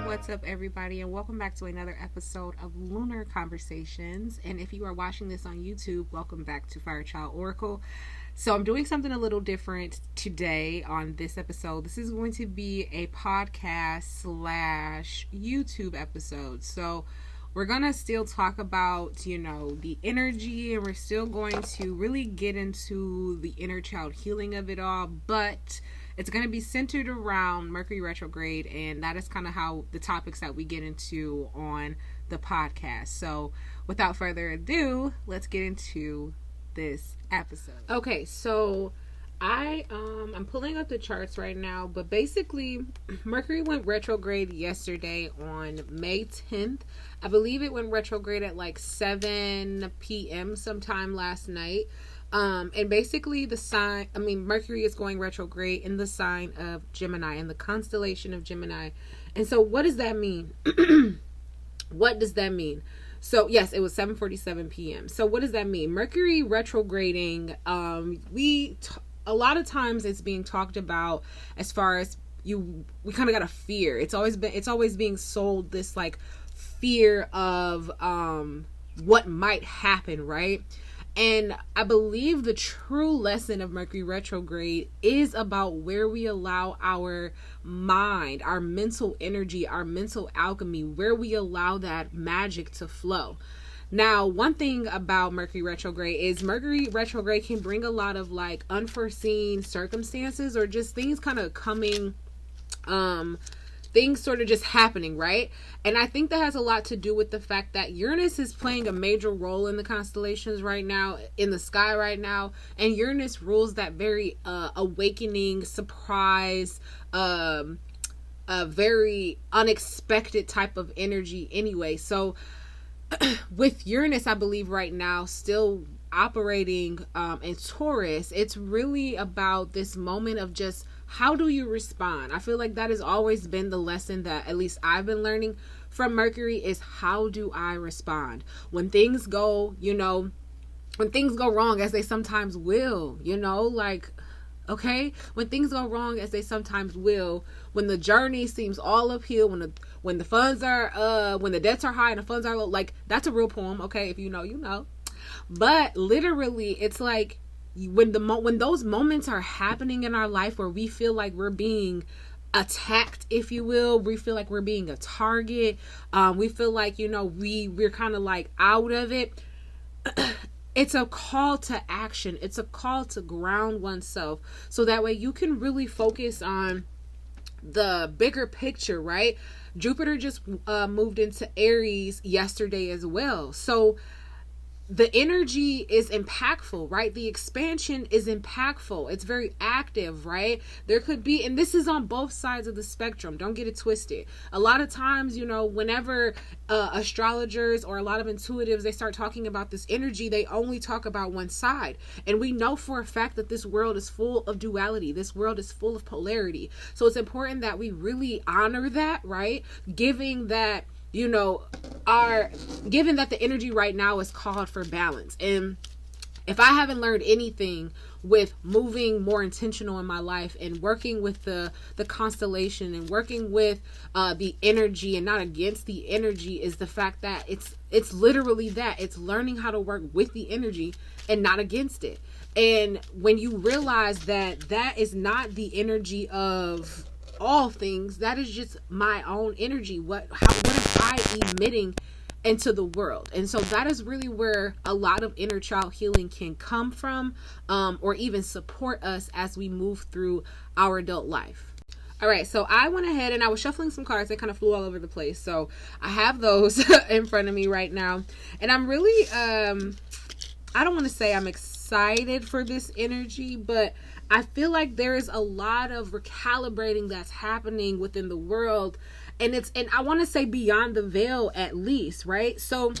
What's up, everybody, and welcome back to another episode of Lunar Conversations. And if you are watching this on YouTube, welcome back to Firechild Oracle. So I'm doing something a little different today on this episode. This is going to be a podcast slash YouTube episode. So we're going to still talk about, the energy, and we're still going to really get into the inner child healing of it all, but it's going to be centered around Mercury Retrograde, and that is kind of how the topics that we get into on the podcast. So without further ado, let's get into this episode. Okay, so I'm pulling up the charts right now, but basically Mercury went retrograde yesterday on May 10th. I believe it went retrograde at like 7 p.m. sometime last night. And basically Mercury is going retrograde in the sign of Gemini, in the constellation of Gemini. And so what does that mean? What does that mean? So yes, it was 7:47 p.m. So what does that mean? Mercury retrograding, a lot of times it's being talked about as far as we kind of got a fear. It's always being sold this like fear of what might happen, right? And I believe the true lesson of Mercury retrograde is about where we allow our mind, our mental energy, our mental alchemy, where we allow that magic to flow. Now, one thing about Mercury retrograde is Mercury retrograde can bring a lot of like unforeseen circumstances or just things kind of coming, things sort of just happening, right? And I think that has a lot to do with the fact that Uranus is playing a major role in the constellations right now, in the sky right now. And Uranus rules that very awakening, surprise, a very unexpected type of energy anyway. So with Uranus, I believe right now still operating in Taurus, it's really about this moment of just how do you respond? I feel like that has always been the lesson that at least I've been learning from Mercury is how do I respond? When things go, when things go wrong, as they sometimes will, okay? When things go wrong, as they sometimes will, when the journey seems all uphill, when the funds are, when the debts are high and the funds are low, like that's a real poem, okay? If you know, you know. But literally, it's like, when those moments are happening in our life where we feel like we're being attacked, if you will, we feel like we're being a target, we feel like we're kind of like out of it. It's a call to action. It's a call to ground oneself so that way you can really focus on the bigger picture, right? Jupiter just moved into Aries yesterday as well, so the energy is impactful, right? The expansion is impactful. It's very active, right? There could be, and this is on both sides of the spectrum. Don't get it twisted. A lot of times, whenever astrologers or a lot of intuitives, they start talking about this energy, they only talk about one side. And we know for a fact that this world is full of duality. This world is full of polarity. So it's important that we really honor that, right? Given that the energy right now is called for balance. And if I haven't learned anything with moving more intentional in my life and working with the constellation and working with the energy and not against the energy, is the fact that it's literally that. It's learning how to work with the energy and not against it. And when you realize that that is not the energy of all things, that is just my own energy. What am I emitting into the world? And so that is really where a lot of inner child healing can come from, or even support us as we move through our adult life. All right, so I went ahead and I was shuffling some cards. They kind of flew all over the place, so I have those in front of me right now, and I'm really I don't want to say I'm excited for this energy, but I feel like there is a lot of recalibrating that's happening within the world, and I want to say beyond the veil at least, right? So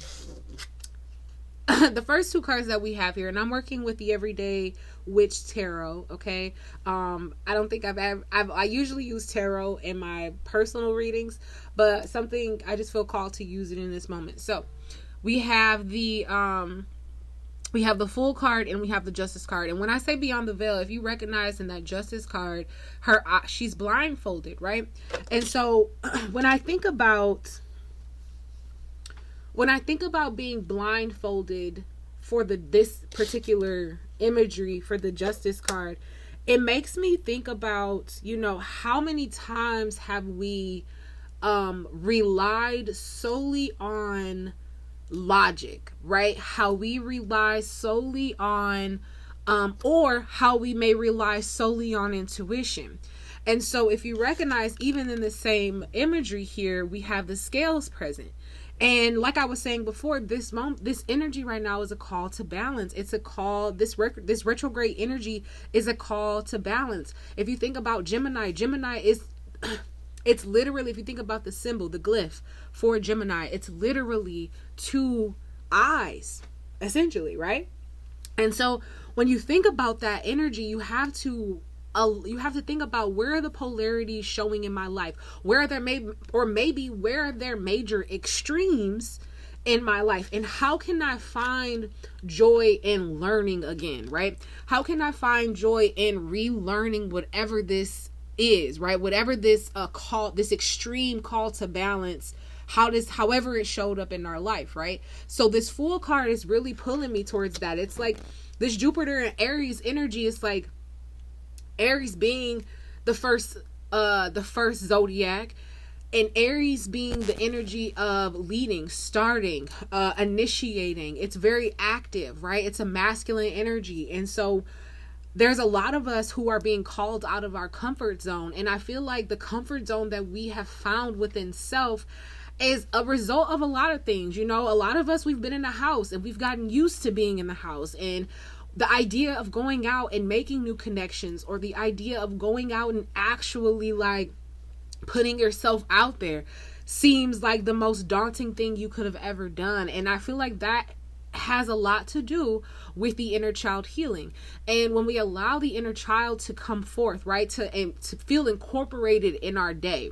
the first two cards that we have here, and I'm working with the Everyday Witch Tarot, okay? I don't think I usually use tarot in my personal readings, but I just feel called to use it in this moment. So we have the we have the Fool card and we have the Justice card. And when I say beyond the veil, if you recognize in that Justice card, she's blindfolded, right? And so when I think about being blindfolded for this particular imagery for the Justice card, it makes me think about, how many times have we relied solely on logic, right? How we rely solely on or how we may rely solely on intuition. And so if you recognize, even in the same imagery here, we have the scales present. And like I was saying before, this energy right now is a call to balance. It's a call, this retrograde energy is a call to balance. If you think about Gemini is it's literally, if you think about the symbol, the glyph for Gemini, it's literally two eyes, essentially, right? And so when you think about that energy, you have to think about, where are the polarities showing in my life? Where are there where are there major extremes in my life? And how can I find joy in learning again, right? How can I find joy in relearning whatever this is, right? Whatever this this extreme call to balance, however it showed up in our life, right? So this Fool card is really pulling me towards that. It's like this Jupiter and Aries energy is like Aries being the first zodiac, and Aries being the energy of leading, starting, initiating. It's very active, right? It's a masculine energy. And so there's a lot of us who are being called out of our comfort zone. And I feel like the comfort zone that we have found within self is a result of a lot of things. A lot of us, we've been in the house and we've gotten used to being in the house. And the idea of going out and making new connections, or the idea of going out and actually like putting yourself out there, seems like the most daunting thing you could have ever done. And I feel like that has a lot to do with the inner child healing. And when we allow the inner child to come forth, right, to feel incorporated in our day,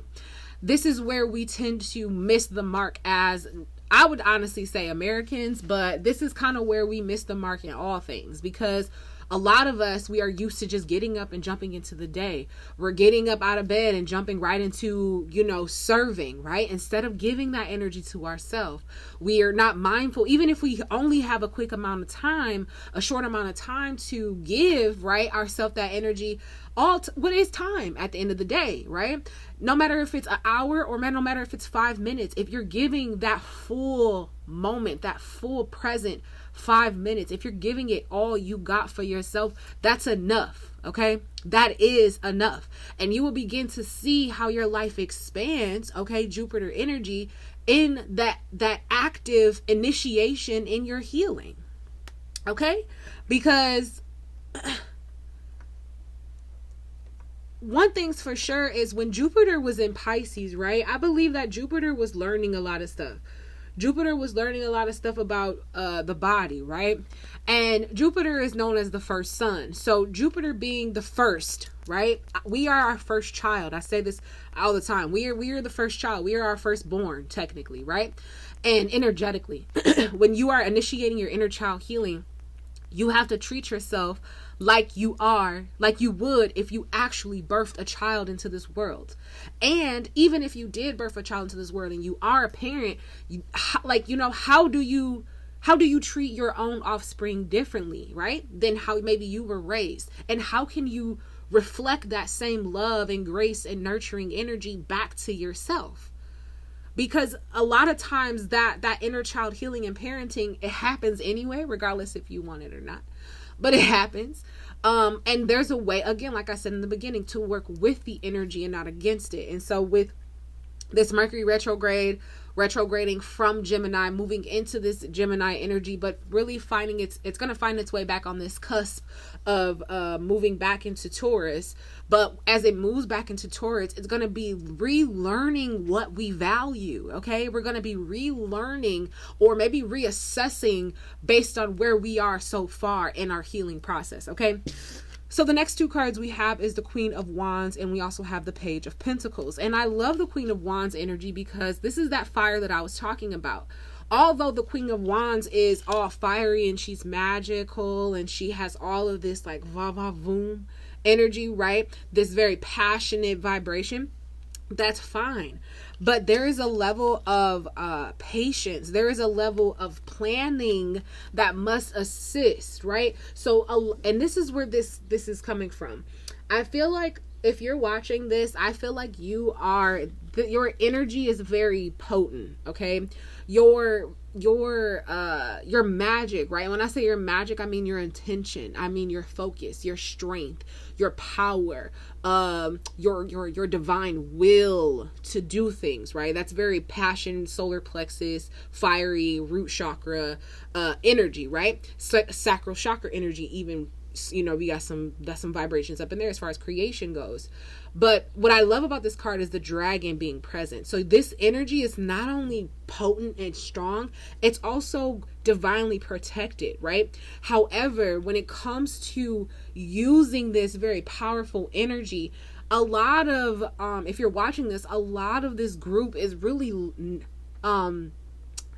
this is where we tend to miss the mark, as I would honestly say Americans, but this is kind of where we miss the mark in all things, because a lot of us, we are used to just getting up and jumping into the day. We're getting up out of bed and jumping right into, serving, right? Instead of giving that energy to ourselves. We are not mindful, even if we only have a short amount of time to give, right, ourselves that energy. What is time at the end of the day, right? No matter if it's an hour or no matter if it's 5 minutes, if you're giving that full moment, that full present 5 minutes, if you're giving it all you got for yourself, that's enough. Okay, that is enough. And you will begin to see how your life expands. Okay, Jupiter energy, in that active initiation in your healing. Okay, because one thing's for sure is when Jupiter was in Pisces, right? I believe that Jupiter was learning a lot of stuff. Jupiter was learning a lot of stuff about the body, right? And Jupiter is known as the first sun. So Jupiter being the first, right? We are our first child. I say this all the time. We are the first child. We are our firstborn, technically, right? And energetically, when you are initiating your inner child healing, you have to treat yourself like you would if you actually birthed a child into this world. And even if you did birth a child into this world and you are a parent, how do you treat your own offspring differently, right, than how maybe you were raised? And how can you reflect that same love and grace and nurturing energy back to yourself? Because a lot of times that inner child healing and parenting, it happens anyway, regardless if you want it or not. But it happens. And there's a way, again, like I said in the beginning, to work with the energy and not against it. And so with this Mercury retrograding from Gemini, moving into this Gemini energy, but really finding it's going to find its way back on this cusp of moving back into Taurus. But as it moves back into Taurus, it's going to be relearning what we value. Okay, we're going to be relearning or maybe reassessing based on where we are so far in our healing process. Okay. So the next two cards we have is the Queen of Wands, and we also have the Page of Pentacles. And I love the Queen of Wands energy because this is that fire that I was talking about. although the Queen of Wands is all fiery and she's magical and she has all of this like va va voom energy, right? This very passionate vibration, that's fine. But there is a level of patience. There is a level of planning that must assist, right? So, and this is where this is coming from. I feel like if you're watching this, I feel like your energy is very potent, okay? Your magic, right? When I say your magic, I mean your intention. I mean your focus, your strength, your power, your divine will to do things, right? That's very passion, solar plexus, fiery, root chakra energy, right? Sacral chakra energy, even, you know, we got some vibrations up in there as far as creation goes. But what I love about this card is the dragon being present. So this energy is not only potent and strong, it's also divinely protected, right? However, when it comes to using this very powerful energy, a lot of if you're watching this, a lot of this group is really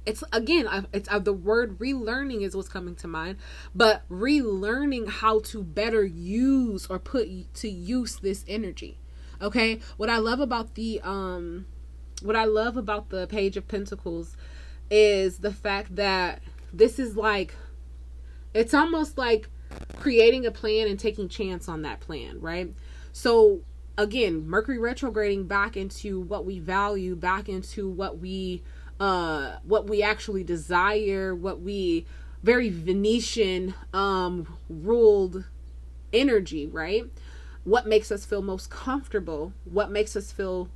it's the word relearning is what's coming to mind, but relearning how to better use or put to use this energy. Okay, what I love about the Page of Pentacles is the fact that this is like, it's almost like creating a plan and taking chance on that plan, right? So again, Mercury retrograding back into what we value, back into what we actually desire, what we very Venetian ruled energy, right? What makes us feel most comfortable, what makes us feel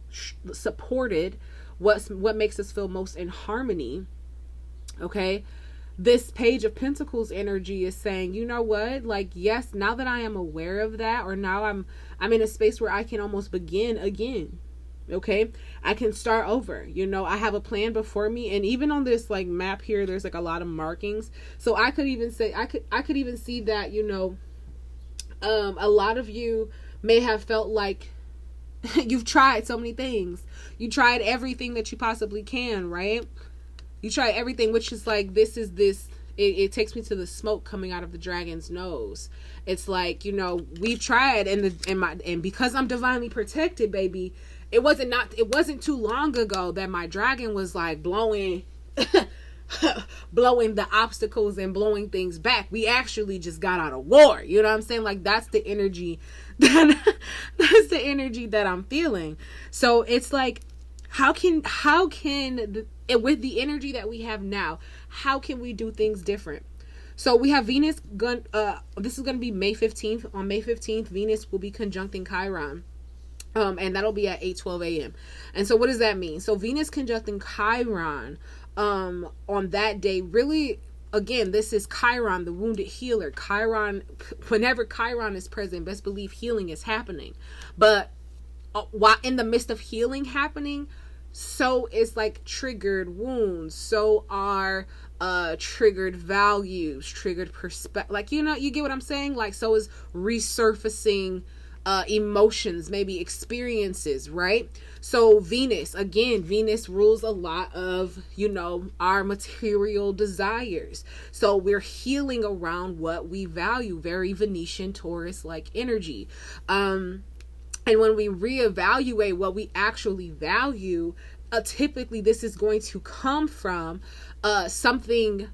supported, what makes us feel most in harmony. Okay, this Page of Pentacles energy is saying, you know what, like, yes, now that I am aware of that, or now I'm in a space where I can almost begin again. Okay, I can start over. You know, I have a plan before me, and even on this like map here, there's like a lot of markings. So I could even say, I could even see that, you know, a lot of you may have felt like you've tried so many things. You tried everything that you possibly can, right? You tried everything, which is like, it takes me to the smoke coming out of the dragon's nose. It's like, you know, we've tried, and because I'm divinely protected, baby, it wasn't too long ago that my dragon was like blowing blowing the obstacles and blowing things back. We actually just got out of war. You know what I'm saying? Like, that's the energy that's the energy that I'm feeling. So it's like, how can with the energy that we have now, how can we do things different? So we have Venus this is going to be May 15th. On May 15th, Venus will be conjuncting Chiron. And that'll be at 8:12 a.m. And so what does that mean? So Venus conjuncting Chiron on that day, really, again, this is Chiron, the wounded healer. Chiron, whenever Chiron is present, best believe healing is happening. But while in the midst of healing happening, so is like triggered wounds, so are triggered values, triggered perspective, like, you know, you get what I'm saying? Like, so is resurfacing emotions, maybe experiences, right? So Venus rules a lot of, you know, our material desires. So we're healing around what we value, very Venetian Taurus like energy. And when we reevaluate what we actually value, typically this is going to come from something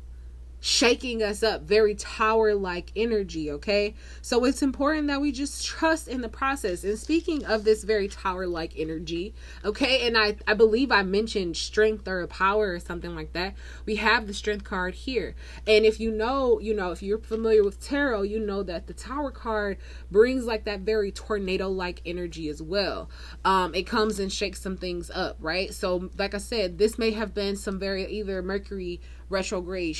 shaking us up, very tower-like energy. Okay, so it's important that we just trust in the process. And speaking of this very tower-like energy, okay, and I believe I mentioned strength or power or something like that. We have the strength card here, and if you know, if you're familiar with tarot, you know that the tower card brings like that very tornado-like energy as well. It comes and shakes some things up, right? So like I said, this may have been some very either Mercury retrograde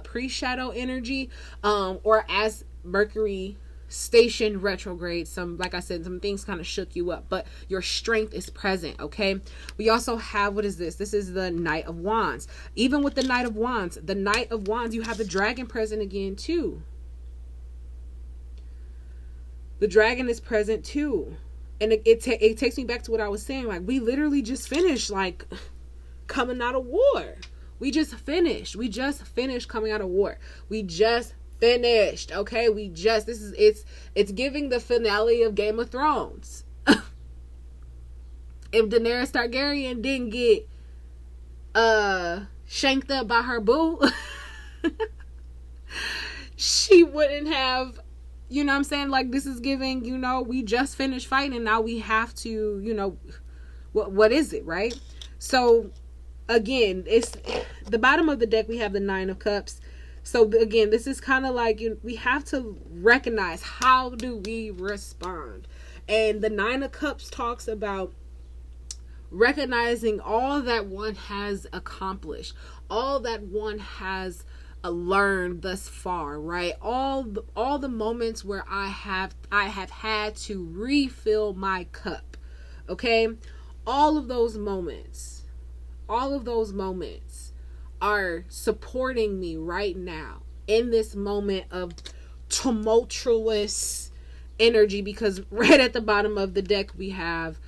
pre-shadow energy, or as Mercury station retrograde, like I said, some things kind of shook you up, but your strength is present. Okay, we also have, what is this? This is the Knight of Wands. Even with the Knight of Wands, you have the dragon present again too. The dragon is present too, and it takes me back to what I was saying. Like, we literally just finished like coming out of war. We just finished. We just finished coming out of war. We just finished. Okay, it's giving the finale of Game of Thrones. If Daenerys Targaryen didn't get shanked up by her boo, she wouldn't have, you know what I'm saying? Like, this is giving, you know, we just finished fighting, now we have to, you know, what is it, right? So again, it's the bottom of the deck. We have the Nine of Cups. So again, this is kind of like, we have to recognize, how do we respond? And the Nine of Cups talks about recognizing all that one has accomplished, all that one has learned thus far, right? All the moments where I have had to refill my cup. Okay? All of those moments are supporting me right now in this moment of tumultuous energy, because right at the bottom of the deck we have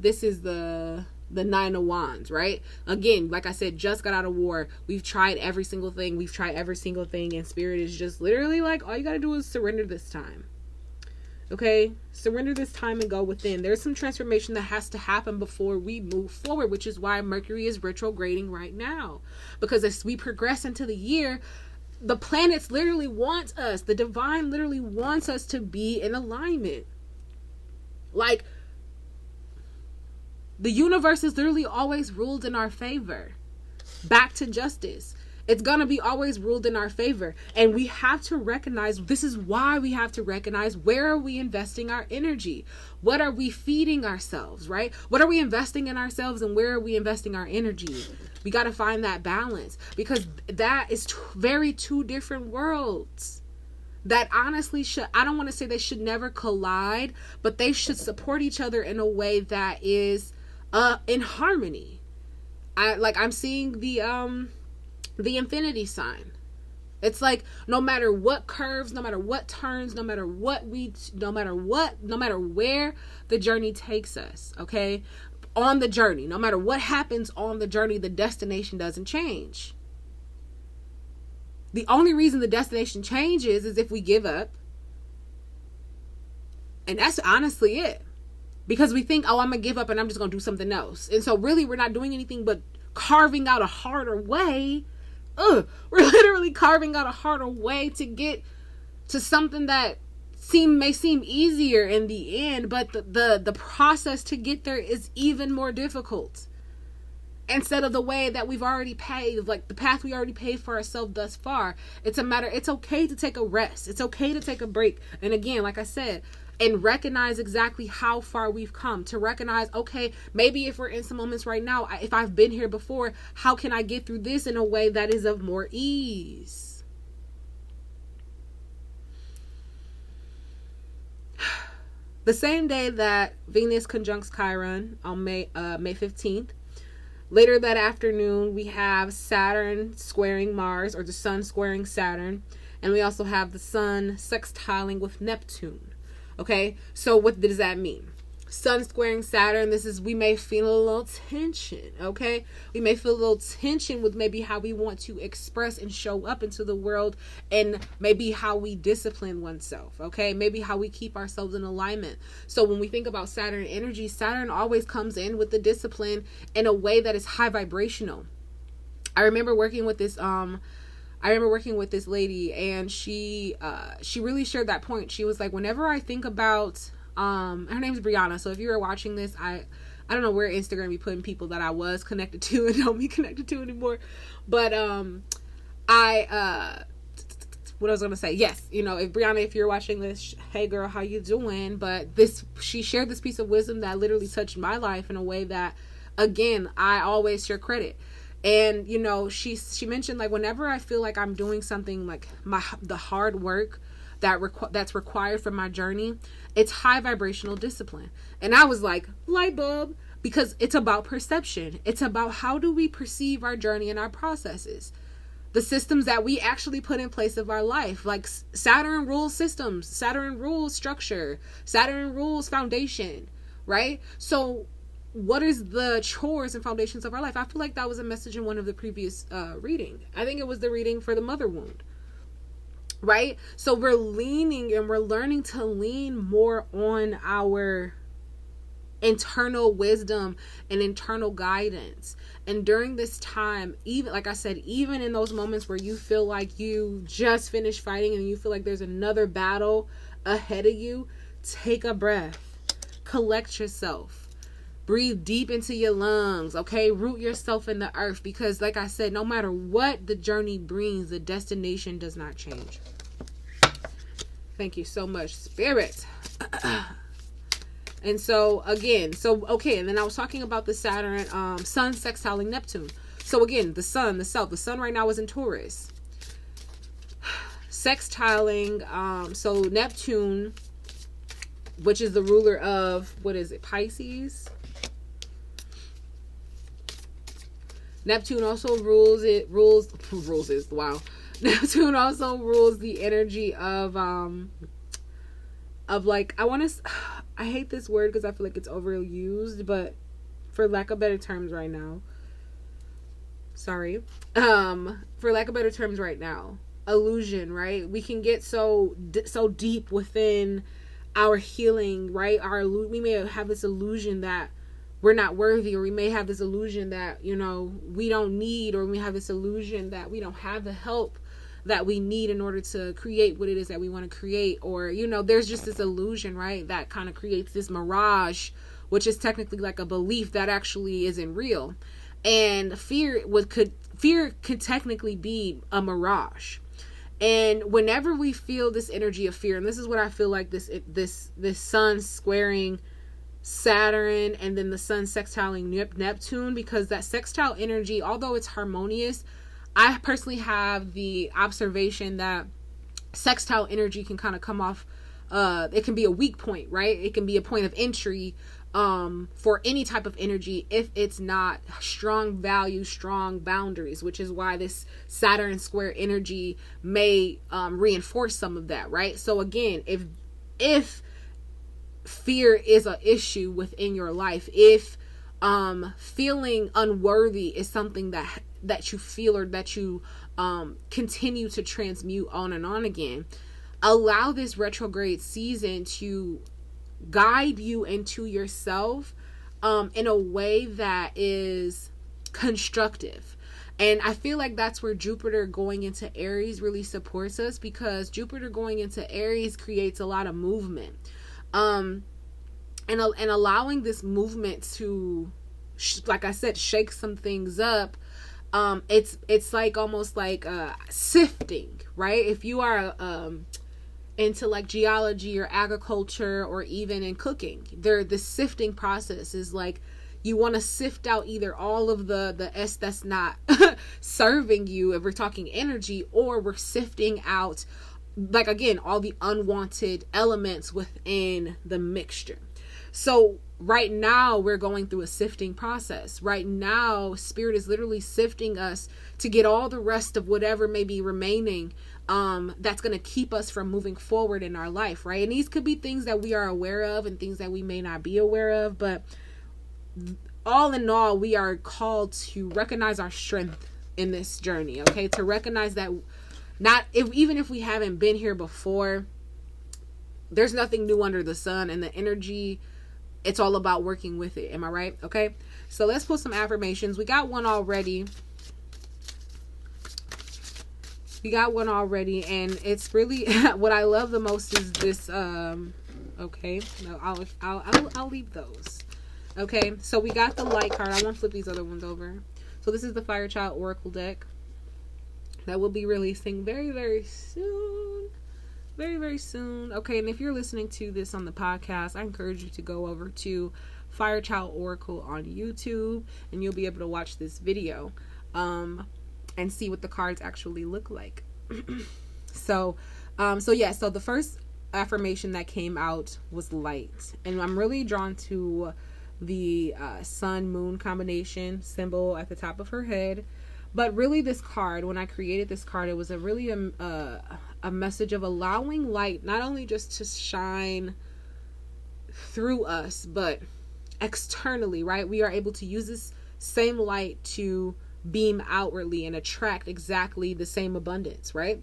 this is the Nine of Wands, right? Again, like I said, just got out of war. We've tried every single thing. And Spirit is just literally like, all you got to do is surrender this time. Okay? Surrender this time and go within. There's some transformation that has to happen before we move forward, which is why Mercury is retrograding right now. Because as we progress into the year, the planets literally want us, the divine literally wants us to be in alignment. Like, the universe is literally always ruled in our favor. Back to justice. It's going to be always ruled in our favor. And we have to recognize, this is why we have to recognize, where are we investing our energy? What are we feeding ourselves, right? What are we investing in ourselves, and where are we investing our energy? We got to find that balance, because that is two different worlds that honestly I don't want to say they should never collide, but they should support each other in a way that is in harmony. I'm seeing the infinity sign. It's like, no matter what curves, no matter what turns, no matter where the journey takes us, okay? On the journey, no matter what happens on the journey, the destination doesn't change. The only reason the destination changes is if we give up. And that's honestly it. Because we think, oh, I'm going to give up and I'm just going to do something else. And so really, we're not doing anything but carving out a harder way. We're literally carving out a harder way to get to something that may seem easier in the end, but the process to get there is even more difficult. Instead of the way that we've already paved, like the path we already paved for ourselves thus far. It's okay to take a rest. It's okay to take a break. And again, like I said, and recognize exactly how far we've come. To recognize, okay, maybe if we're in some moments right now, if I've been here before, how can I get through this in a way that is of more ease? The same day that Venus conjuncts Chiron on May 15th, later that afternoon, we have Saturn squaring Mars, or the Sun squaring Saturn, and we also have the Sun sextiling with Neptune. Okay, so what does that mean? Sun squaring Saturn, we may feel a little tension, okay? We may feel a little tension with maybe how we want to express and show up into the world, and maybe how we discipline oneself, okay? Maybe how we keep ourselves in alignment. So when we think about Saturn energy, Saturn always comes in with the discipline in a way that is high vibrational. I remember working with this lady, and she really shared that point. She was like, whenever I think about, her name's Brianna. So if you were watching this, I don't know where Instagram be putting people that I was connected to and don't be connected to anymore. But, what I was going to say, yes, if Brianna, if you're watching this, hey girl, how you doing? But she shared this piece of wisdom that literally touched my life in a way that, again, I always share credit. And, she mentioned, like, whenever I feel like I'm doing something, like the hard work that's required for my journey, it's high vibrational discipline. And I was like, light bulb, because it's about perception. It's about how do we perceive our journey and our processes, the systems that we actually put in place of our life. Like, Saturn rules systems, Saturn rules structure, Saturn rules foundation, right? So what is the chores and foundations of our life? I feel like that was a message in one of the previous reading. I think it was the reading for the mother wound, right? So we're leaning and we're learning to lean more on our internal wisdom and internal guidance. And during this time, even like I said, even in those moments where you feel like you just finished fighting and you feel like there's another battle ahead of you, take a breath, collect yourself, breathe deep into your lungs, okay? Root yourself in the earth, because like I said, no matter what the journey brings, the destination does not change. Thank you so much, Spirit. And so again, okay, and then I was talking about the Saturn, Sun sextiling Neptune. So again, the Sun, the Sun right now is in Taurus. Sextiling, so Neptune, which is the ruler of, what is it, Pisces? Neptune also rules wow. Neptune also rules the energy of like, I hate this word because I feel like it's overused, but for lack of better terms right now, illusion, right? We can get so deep within our healing, right? We may have this illusion that we're not worthy, or we may have this illusion that, you know, we don't need, or we have this illusion that we don't have the help that we need in order to create what it is that we want to create. Or, you know, there's just this illusion, right, that kind of creates this mirage, which is technically like a belief that actually isn't real. And fear could technically be a mirage. And whenever we feel this energy of fear, and this is what I feel like this Sun squaring Saturn, and then the Sun sextiling Neptune, because that sextile energy, although it's harmonious, I personally have the observation that sextile energy can kind of come off, it can be a weak point, right? It can be a point of entry for any type of energy if it's not strong values, strong boundaries, which is why this Saturn square energy may reinforce some of that, right? So again, if fear is an issue within your life, if feeling unworthy is something that you feel, or that you continue to transmute on and on again, allow this retrograde season to guide you into yourself in a way that is constructive. And I feel like that's where Jupiter going into Aries really supports us, because Jupiter going into Aries creates a lot of movement, and allowing this movement to, like I said, shake some things up. It's like almost like sifting, right? If you are into like geology or agriculture, or even in cooking, the sifting process is like, you want to sift out either all of the S that's not serving you, if we're talking energy, or we're sifting out, like, again, all the unwanted elements within the mixture. So right now we're going through a sifting process. Right now, Spirit is literally sifting us to get all the rest of whatever may be remaining, that's going to keep us from moving forward in our life, right? And these could be things that we are aware of and things that we may not be aware of, but all in all, we are called to recognize our strength in this journey, okay? To recognize that even if we haven't been here before, there's nothing new under the sun, and the energy, it's all about working with it. Am I right? Okay. So let's put some affirmations. We got one already. And it's really what I love the most is this. Okay. No, I'll leave those. Okay. So we got the light card. I won't flip these other ones over. So this is the Fire Child Oracle deck that will be releasing very, very soon. Very, very soon. Okay, and if you're listening to this on the podcast, I encourage you to go over to Fire Child Oracle on YouTube, and you'll be able to watch this video and see what the cards actually look like. So the first affirmation that came out was light, and I'm really drawn to the sun-moon combination symbol at the top of her head. But really, this card, when I created this card, it was a message of allowing light not only just to shine through us, but externally, right? We are able to use this same light to beam outwardly and attract exactly the same abundance, right?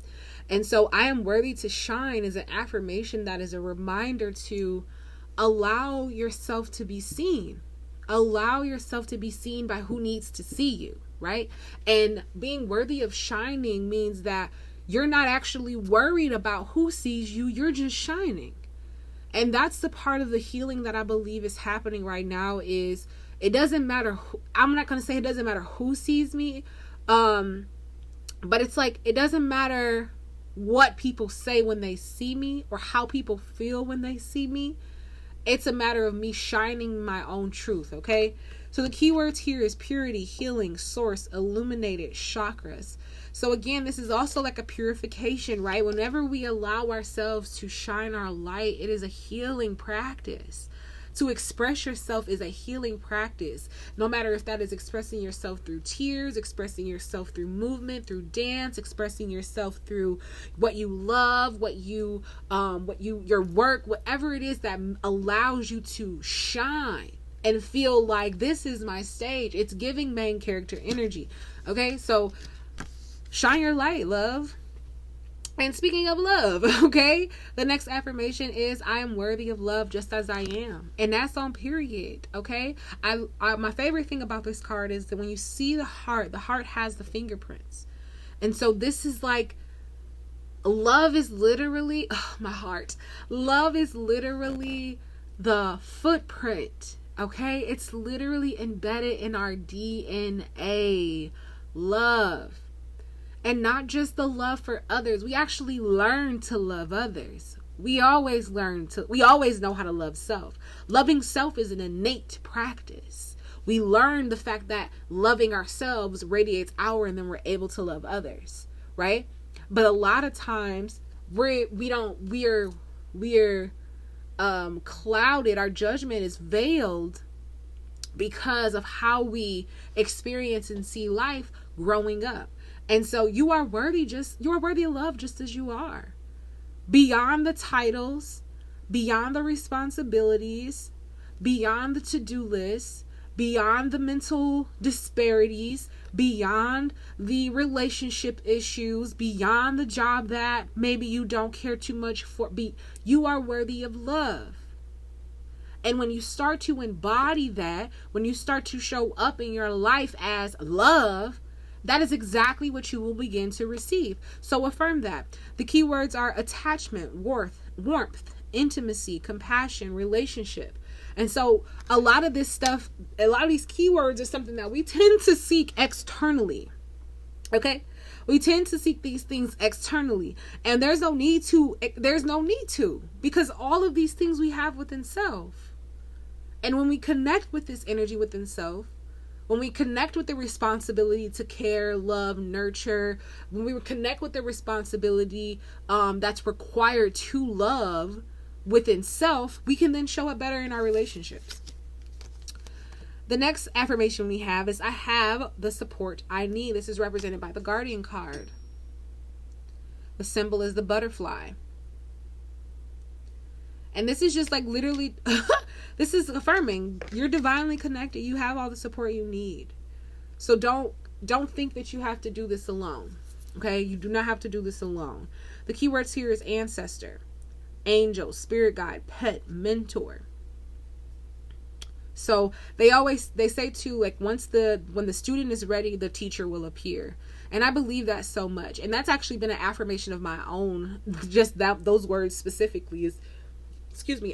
And so I am worthy to shine is an affirmation that is a reminder to allow yourself to be seen. Allow yourself to be seen by who needs to see you, right? And being worthy of shining means that you're not actually worried about who sees you, you're just shining. And that's the part of the healing that I believe is happening right now is it doesn't matter who, I'm not going to say it doesn't matter who sees me, but it's like it doesn't matter what people say when they see me or how people feel when they see me. It's a matter of me shining my own truth, okay? So the keywords here is purity, healing, source, illuminated, chakras. So again, this is also like a purification, right? Whenever we allow ourselves to shine our light, it is a healing practice. To express yourself is a healing practice. No matter if that is expressing yourself through tears, expressing yourself through movement, through dance, expressing yourself through what you love, your work, whatever it is that allows you to shine and feel like this is my stage. It's giving main character energy. Okay, so shine your light, love. And speaking of love, okay, the next affirmation is I am worthy of love just as I am. And that's on period, okay? My favorite thing about this card is that when you see the heart has the fingerprints. And so this is like, love is literally, my heart. Love is literally the footprint, okay? It's literally embedded in our DNA. Love. And not just the love for others. We actually learn to love others. We always know how to love self. Loving self is an innate practice. We learn the fact that loving ourselves radiates outward and then we're able to love others, right? But a lot of times we're clouded. Our judgment is veiled because of how we experience and see life growing up. And so you are worthy of love just as you are. Beyond the titles, beyond the responsibilities, beyond the to-do list, beyond the mental disparities, beyond the relationship issues, beyond the job that maybe you don't care too much for. You are worthy of love. And when you start to embody that, when you start to show up in your life as love, that is exactly what you will begin to receive. So affirm that. The keywords are attachment, warmth, intimacy, compassion, relationship. And so a lot of this stuff, a lot of these keywords are something that we tend to seek externally. Okay? We tend to seek these things externally. And there's no need to, because all of these things we have within self. And when we connect with this energy within self, when we connect with the responsibility to care, love, nurture, when we connect with the responsibility that's required to love within self, we can then show up better in our relationships. The next affirmation we have is I have the support I need. This is represented by the Guardian card. The symbol is the butterfly. And this is just like literally, this is affirming you're divinely connected. You have all the support you need. So don't think that you have to do this alone. Okay? You do not have to do this alone. The keywords here is ancestor, angel, spirit guide, pet, mentor. So they say too, like when the student is ready, the teacher will appear. And I believe that so much. And that's actually been an affirmation of my own. Just those words specifically is,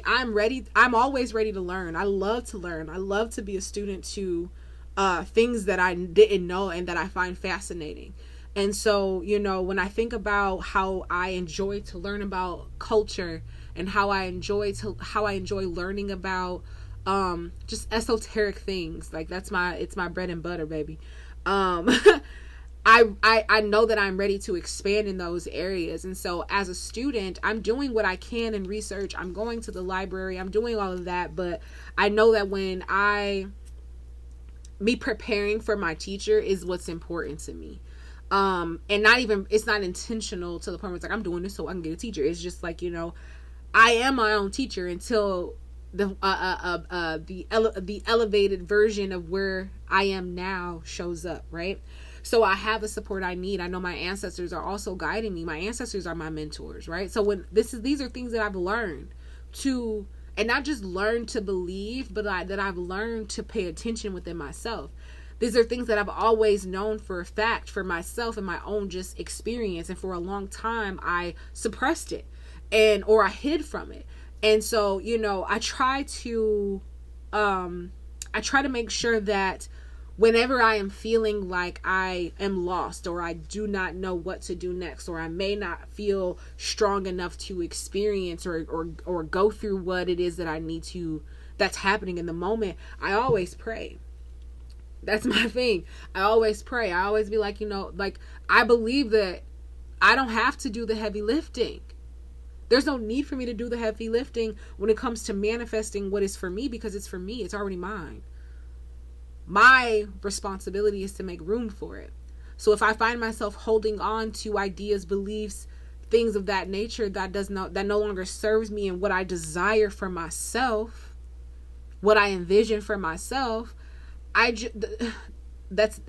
I'm ready. I'm always ready to learn. I love to learn. I love to be a student to things that I didn't know and that I find fascinating. And so, when I think about how I enjoy to learn about culture and how I enjoy learning about just esoteric things, like it's my bread and butter, baby. I know that I'm ready to expand in those areas. And so as a student, I'm doing what I can in research. I'm going to the library. I'm doing all of that. But I know that me preparing for my teacher is what's important to me. And it's not intentional to the point where it's like, I'm doing this so I can get a teacher. It's just like, I am my own teacher until the elevated version of where I am now shows up, right? So I have the support I need. I know my ancestors are also guiding me. My ancestors are my mentors, right? So when these are things that I've learned to, and not just learn to believe, but that I've learned to pay attention within myself. These are things that I've always known for a fact for myself and my own just experience. And for a long time, I suppressed it or I hid from it. And so, I try to make sure that whenever I am feeling like I am lost, or I do not know what to do next, or I may not feel strong enough to experience or go through what it is that I need to, that's happening in the moment, I always pray. That's my thing. I always pray. I always be like, I believe that I don't have to do the heavy lifting. There's no need for me to do the heavy lifting when it comes to manifesting what is for me, because it's for me. It's already mine. My responsibility is to make room for it. So if I find myself holding on to ideas, beliefs, things of that nature that no longer serves me and what I desire for myself, what I envision for myself, that's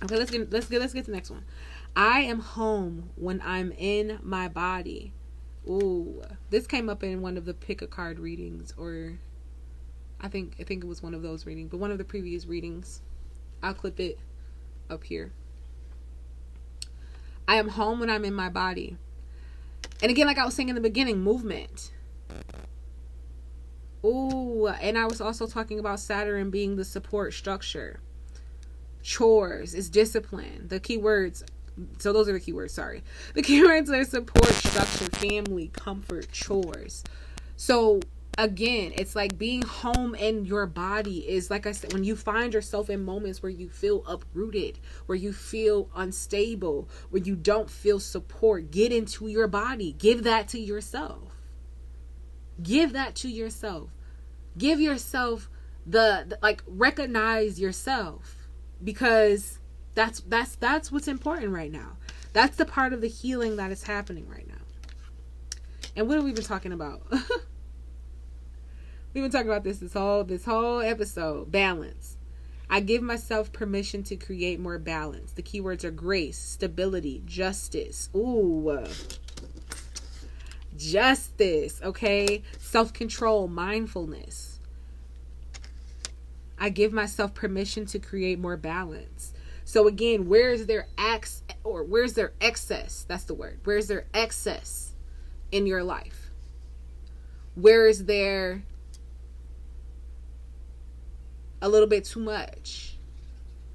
Okay, let's get to the next one. I am home when I'm in my body. Ooh, this came up in one of the pick a card readings, or I think it was one of those readings, but one of the previous readings. I'll clip it up here. I am home when I'm in my body. And again, like I was saying in the beginning, movement. Ooh, and I was also talking about Saturn being the support structure. Chores is discipline. The keywords, so those are the keywords, sorry. The keywords are support, structure, family, comfort, chores. So again, it's like being home in your body is, like I said, when you find yourself in moments where you feel uprooted, where you feel unstable, where you don't feel support, get into your body. Give that to yourself. Give that to yourself. Give yourself the recognize yourself, because that's what's important right now. That's the part of the healing that is happening right now. And what have we been talking about? We've been talking about this whole episode. Balance. I give myself permission to create more balance. The keywords are grace, stability, justice. Ooh. Justice, okay? Self-control, mindfulness. I give myself permission to create more balance. So again, where's their excess? That's the word. Where's their excess in your life? Where is there a little bit too much?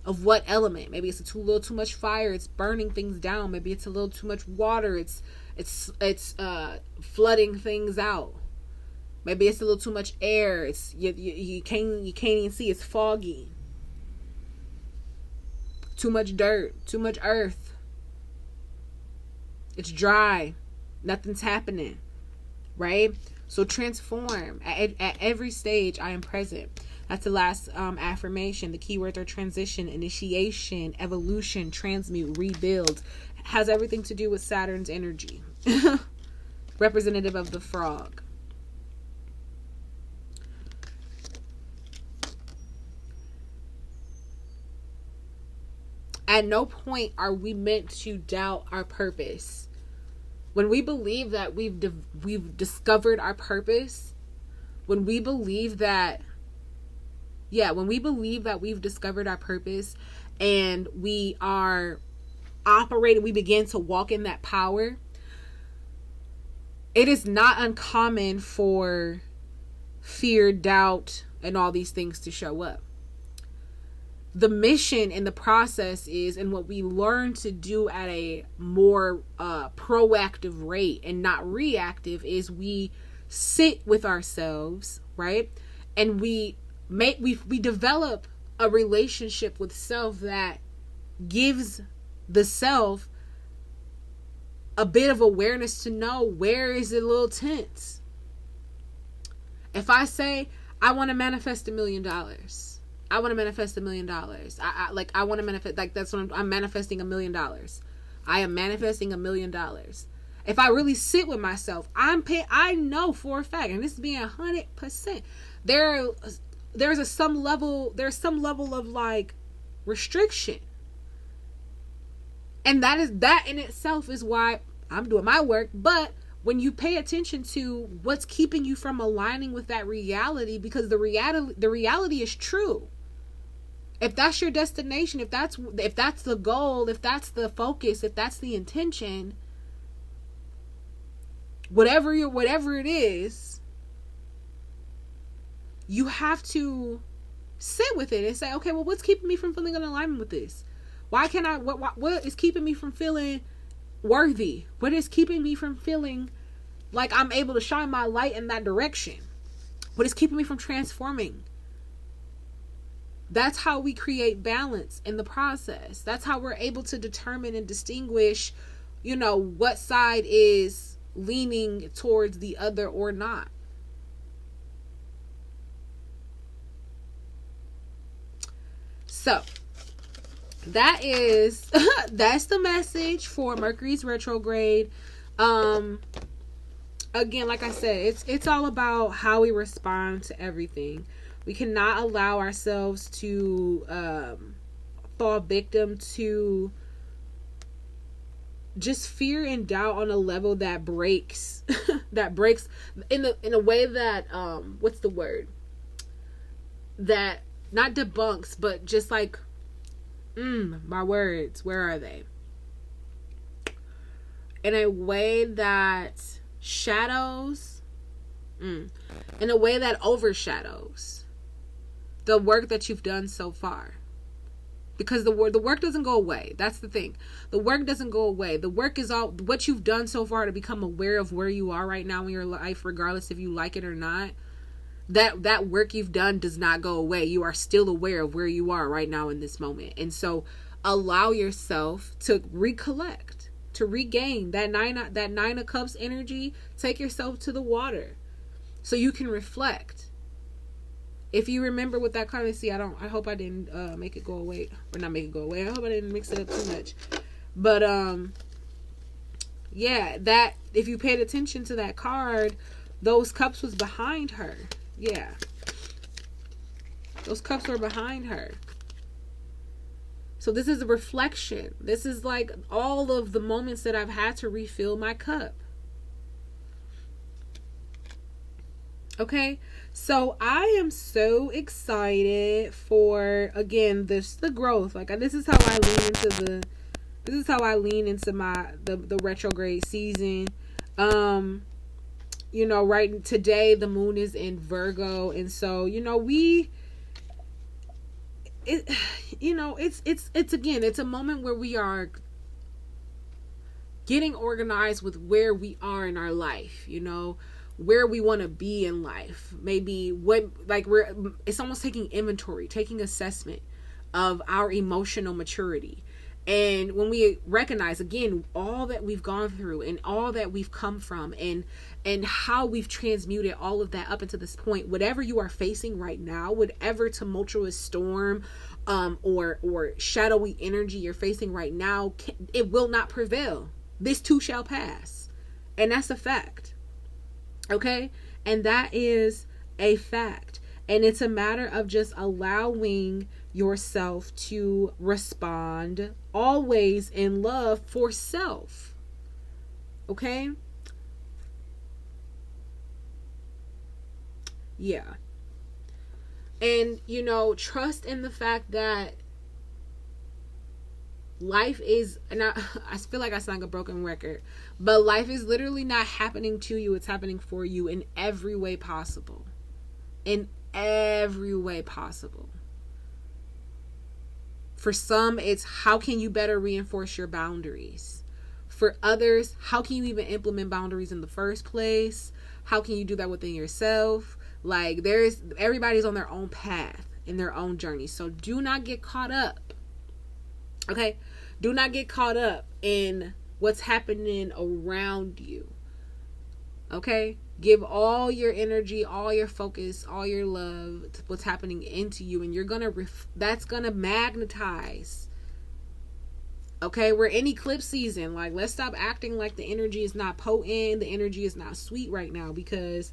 Of what element? Maybe it's a little too much fire. It's burning things down. Maybe it's a little too much water. It's flooding things out. Maybe it's a little too much air. It's you can't even see. It's foggy. Too much dirt. Too much earth. It's dry. Nothing's happening. Right? So transform. At every stage, I am present. That's the last affirmation. The keywords are transition, initiation, evolution, transmute, rebuild. Has everything to do with Saturn's energy. Representative of the frog. At no point are we meant to doubt our purpose. When we believe that we've discovered our purpose, when we believe that we've discovered our purpose and we are operating, we begin to walk in that power, it is not uncommon for fear, doubt, and all these things to show up. The mission in the process is, and what we learn to do at a more proactive rate and not reactive, is we sit with ourselves, right? And we develop a relationship with self that gives the self a bit of awareness to know where is it a little tense. If I say I want to manifest $1 million, I want to manifest $1 million. I want to manifest, like that's what I'm manifesting $1 million. I am manifesting $1 million. If I really sit with myself, I know for a fact, and this is being 100%, there's some level of like restriction. And that in itself is why I'm doing my work. But when you pay attention to what's keeping you from aligning with that reality, because the reality is true. If that's your destination, if that's the goal, if that's the focus, if that's the intention, whatever it is, you have to sit with it and say, okay, well, what's keeping me from feeling in alignment with this? Why can't I? What is keeping me from feeling worthy? What is keeping me from feeling like I'm able to shine my light in that direction? What is keeping me from transforming? That's how we create balance in the process. That's how we're able to determine and distinguish, what side is leaning towards the other or not. So that's the message for Mercury's retrograde. Again, like I said, it's all about how we respond to everything. We cannot allow ourselves to fall victim to just fear and doubt on a level that breaks in a way that what's the word? That not debunks, but just like my words, where are they? In a way that shadows, in a way that overshadows the work that you've done so far. Because the work doesn't go away. That's the thing. The work doesn't go away. The work is all what you've done so far to become aware of where you are right now in your life, regardless if you like it or not. That work you've done does not go away. You are still aware of where you are right now in this moment. And so allow yourself to recollect, to regain that nine of cups energy. Take yourself to the water so you can reflect. If you remember what that card is, I hope I didn't make it go away, or not make it go away. I hope I didn't mix it up too much. But yeah, that if you paid attention to that card, those cups was behind her. Yeah. Those cups were behind her. So this is a reflection. This is like all of the moments that I've had to refill my cup. Okay, so I am so excited for, again, the growth. Like, this is how I lean into the retrograde season. Right today the moon is in Virgo, and so it's a moment where we are getting organized with where we are in our life, where we want to be in life. Maybe it's almost taking inventory, taking assessment of our emotional maturity. And when we recognize, again, all that we've gone through and all that we've come from and how we've transmuted all of that up into this point, whatever you are facing right now, whatever tumultuous storm or shadowy energy you're facing right now, it will not prevail. This too shall pass. And that's a fact. Okay? And that is a fact. And it's a matter of just allowing yourself to respond always in love for self. Okay? Yeah. And, trust in the fact that life is, and I feel like I sound like a broken record, but life is literally not happening to you. It's happening for you in every way possible. In every way possible. For some, it's how can you better reinforce your boundaries? For others, how can you even implement boundaries in the first place? How can you do that within yourself? Like, everybody's on their own path, in their own journey. So do not get caught up. Okay? Do not get caught up in what's happening around you. Okay? Give all your energy, all your focus, all your love to what's happening into you, and you're gonna that's gonna magnetize Okay, we're in eclipse season. Like, let's stop acting like the energy is not potent, the energy is not sweet right now, because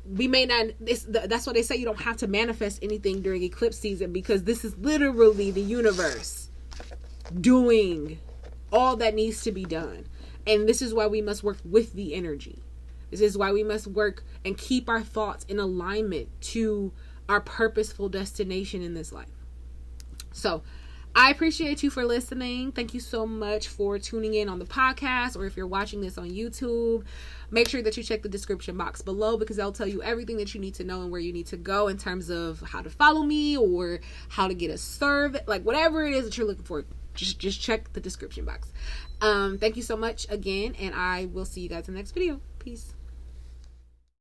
we may not, that's why they say you don't have to manifest anything during eclipse season, because this is literally the universe doing all that needs to be done. And this is why we must work with the energy. This is why we must work and keep our thoughts in alignment to our purposeful destination in this life. So I appreciate you for listening. Thank you so much for tuning in on the podcast, or if you're watching this on YouTube, make sure that you check the description box below, because I'll tell you everything that you need to know and where you need to go in terms of how to follow me or how to get a service, like whatever it is that you're looking for. Just check the description box. Thank you so much again, and I will see you guys in the next video. Peace.